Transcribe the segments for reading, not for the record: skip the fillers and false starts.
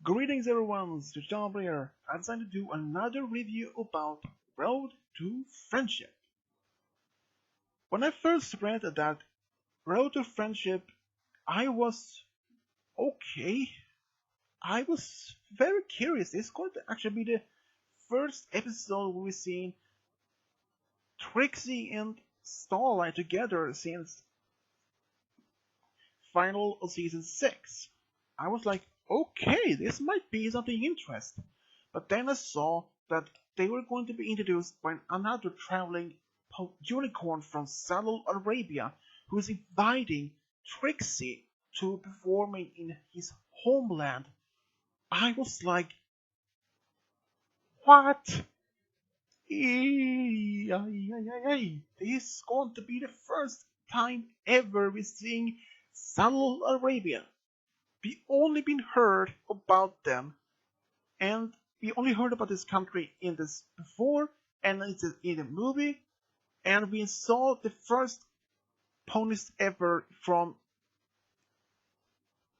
Greetings everyone, it's John here. I decided to do another review about Road to Friendship. When I first read that Road to Friendship, I was okay. I was very curious. It's going to actually be the first episode we've seen Trixie and Starlight together since final of season 6. I was like, okay, this might be something interesting. But then I saw that they were going to be introduced by another traveling unicorn from Saudi Arabia who is inviting Trixie to performing in his homeland. I was like, what? This is going to be the first time ever we're seeing Saudi Arabia. We only been heard about them, and we only heard about this country in this before, and it's in the movie, and we saw the first ponies ever from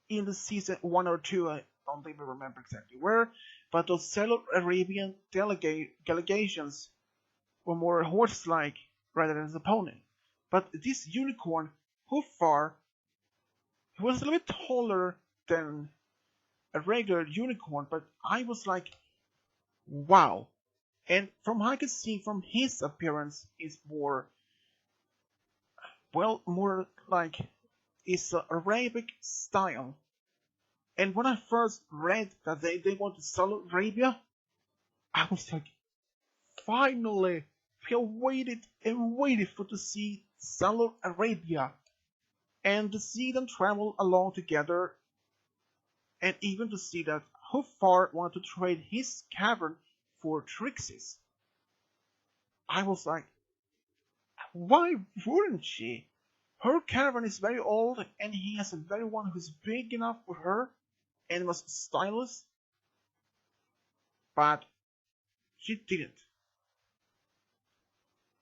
in the season 1 or 2. I don't even remember exactly where, but those Saudi Arabian delegations were more horse-like rather than a pony. But this unicorn, Hufar, he was a little bit taller than a regular unicorn, but I was like, wow. And from what I can see from his appearance is more, well, more like it's Arabic style. And when I first read that they want to Saudi Arabia, I was like, finally, we have waited and waited for to see Saudi Arabia and to see them travel along together, and even to see that Hufar wanted to trade his cavern for Trixie's. I was like, why wouldn't she? Her caravan is very old, and he has a very one who's big enough for her and was stylish, but she didn't.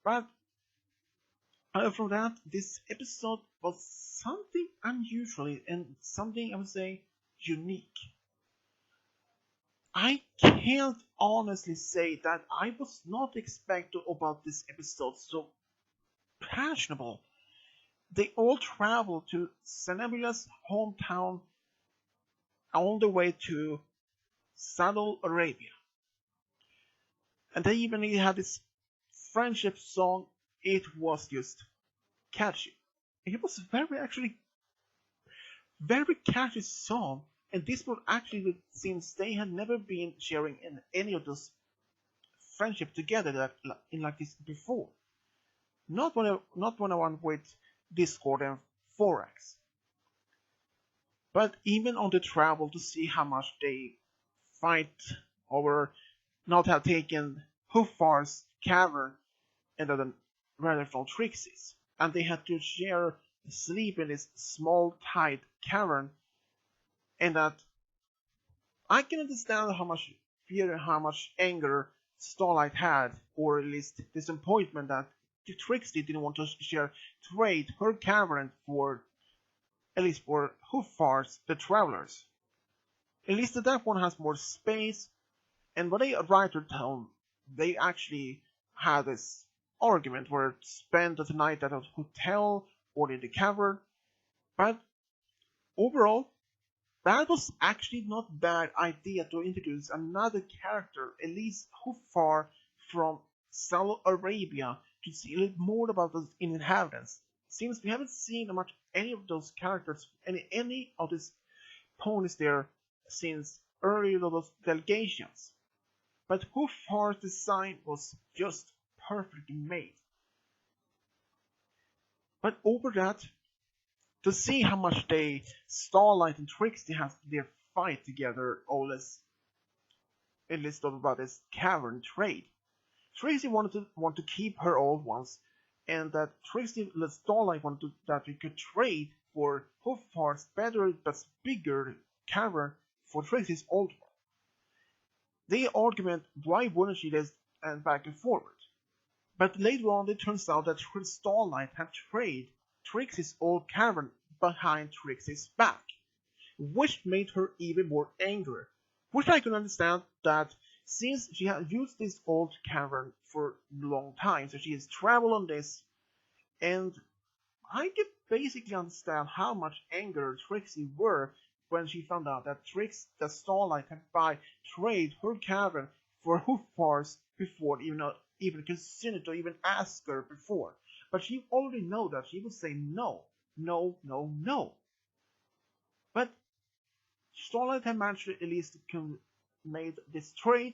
But other from that, this episode was something unusual and something I would say unique. I can't honestly say that I was not expecting about this episode so passionate. They all travel to Sanabila's hometown all the way to Saudi Arabia. And they even had this friendship song. It was just catchy. It was actually very catchy song. And this was actually since they had never been sharing in any of those friendship together in like this before. Not when I went with Discord and Forex. But even on the travel to see how much they fight over not have taken Hufar's cavern and then rather from Trixie's, and they had to share sleep in this small tight cavern, and that I can understand how much fear and how much anger Starlight had, or at least disappointment that Trixie didn't want to trade her cavern for at least for Hufar's the Travelers. At least that one has more space. And when they arrived to town, they actually had this argument where spend the night at a hotel or in the cavern. But overall, that was actually not a bad idea to introduce another character, at least who far from Saudi Arabia, to see a little more about those inhabitants. Since we haven't seen much any of those characters, any of these ponies there since earlier those delegations. But Hufar's design was just perfectly made. But over that, to see how much they Starlight and Trixie have their fight together, or less at least about this cavern trade. Trixie want to keep her old ones, and that Trixie Starlight wanted that we could trade for Hufar's better but bigger cavern for Trixie's old one. They argument why wouldn't she just and back and forward. But later on it turns out that Starlight had traded Trixie's old cavern behind Trixie's back, which made her even more angry. which I can understand that since she has used this old cavern for a long time, so she has traveled on this, and I can basically understand how much anger Trixie were when she found out that Starlight had by trade her cavern for Hoofars before even considered to even ask her before. But she already know that she would say no, no, no, no. But Starlight had managed to at least made this trade,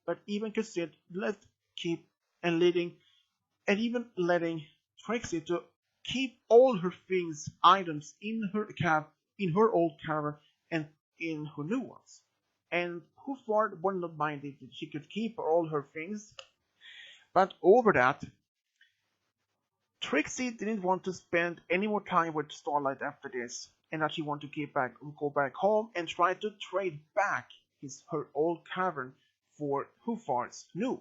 but even considered let keep and even letting Trixie to keep all her things, items in in her old cavern and in her new ones. And Hoofard would not mind if she could keep all her things, but over that, Trixie didn't want to spend any more time with Starlight after this, and that she wanted to go back home and try to trade back her old cavern for Hoofard's new.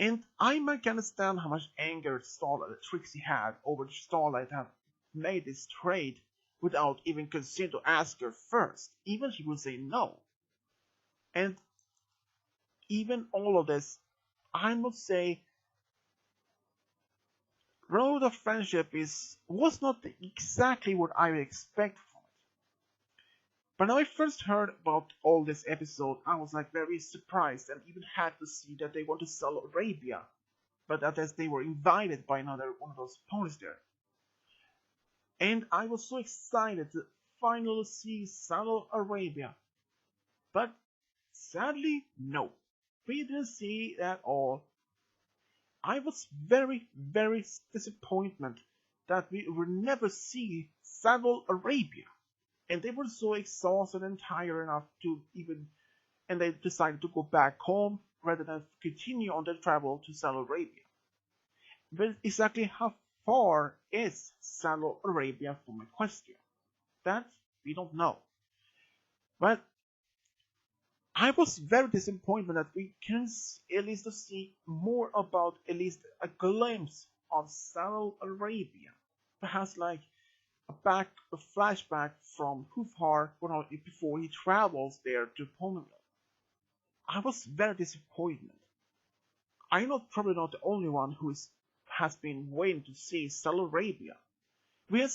And I might understand how much anger Trixie had over Starlight have made this trade without even considering to ask her first. Even she would say no. And even all of this, I must say, Road of Friendship was not exactly what I would expect from it. But when I first heard about all this episode, I was like very surprised and even had to see that they want to sell Arabia, but that as they were invited by another one of those ponies there. And I was so excited to finally see Saddle Arabia. But sadly, no. We didn't see it at all. I was very, very disappointed that we would never see Saddle Arabia. And they were so exhausted and tired enough and they decided to go back home rather than continue on their travel to Saddle Arabia. But exactly how far is Saddle Arabia from Equestria? That we don't know. But I was very disappointed that we can at least see more about at least a glimpse of Saddle Arabia. Perhaps like a flashback from Hoofar before he travels there to Ponyville. I was very disappointed. I'm probably not the only one has been waiting to see Saddle Arabia. We have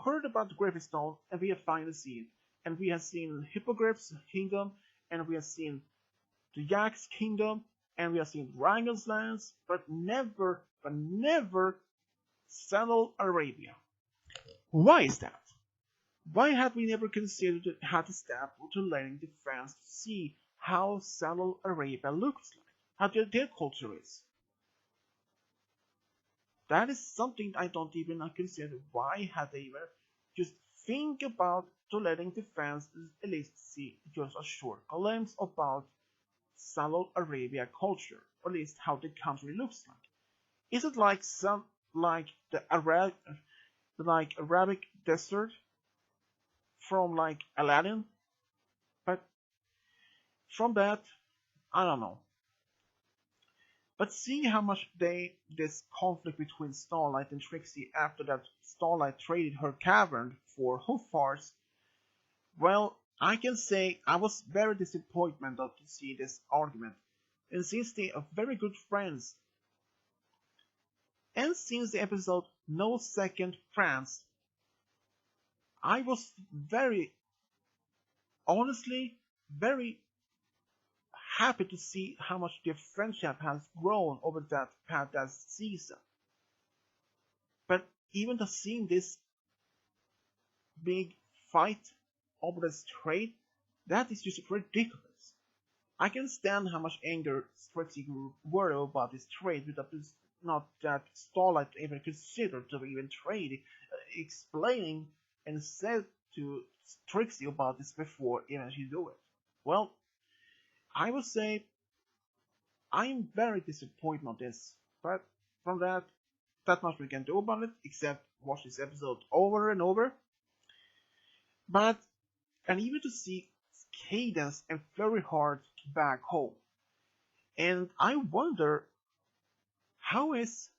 heard about the Griffithstone, and we have finally seen it. And we have seen Hippogriff's Kingdom, and we have seen the Yak's Kingdom, and we have seen Rangel's Lands, but never Saddle Arabia. Why is that? Why have we never considered how to step to letting the fans see how Saddle Arabia looks like, how their culture is? That is something I don't even consider. Why have they even just think about to letting the fans at least see just a short glimpse about Saddle Arabia culture, or at least how the country looks like? Is it like the Arabic desert from like Aladdin? But from that, I don't know. But seeing how much this conflict between Starlight and Trixie after that Starlight traded her cavern for Hoofars, well, I can say I was very disappointed to see this argument. And since they are very good friends, and since the episode No Second France, I was honestly, very happy to see how much their friendship has grown over that past season. But even to seeing this big fight over this trade, that is just ridiculous. I can stand how much anger Strixie were about this trade, but not that Starlight even considered to even trade, explaining and said to Trixie about this before even she do it. Well, I would say I'm very disappointed on this, but from that much we can do about it, except watch this episode over and over. But, and even to see Cadance and Flurry Heart back home. And I wonder, how is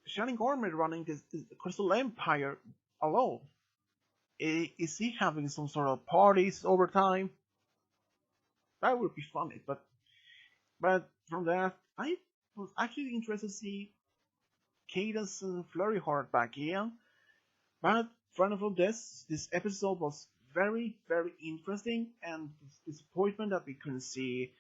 Shining Armor running this Crystal Empire alone? Is he having some sort of parties over time? That would be funny, but from that, I was actually interested to see Cadence and Flurry Heart back again. But front of this episode was very, very interesting, and disappointment that we couldn't see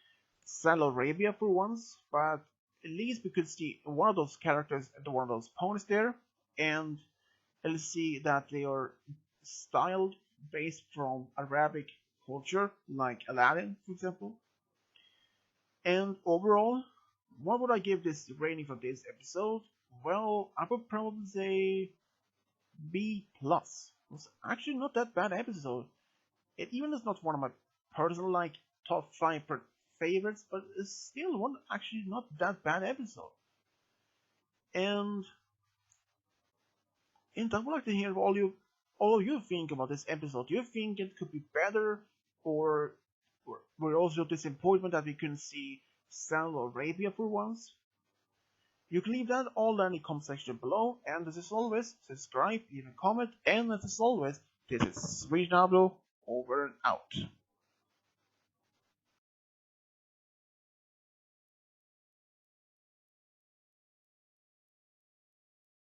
Saddle Arabia for once, but at least we could see one of those characters and one of those ponies there, and let's see that they are styled based from Arabic culture, like Aladdin, for example. And overall, what would I give this rating for this episode? Well, I would probably say B plus. It was actually not that bad episode. It even is not one of my personal top five favorites, but it's still one actually not that bad episode. And I would like to hear all you think about this episode. Do you think it could be better, or were also disappointment that we couldn't see Saudi Arabia for once? You can leave that all down in the comment section below, and as always, subscribe, leave a comment, and as always, this is Sweet Nablo, over and out.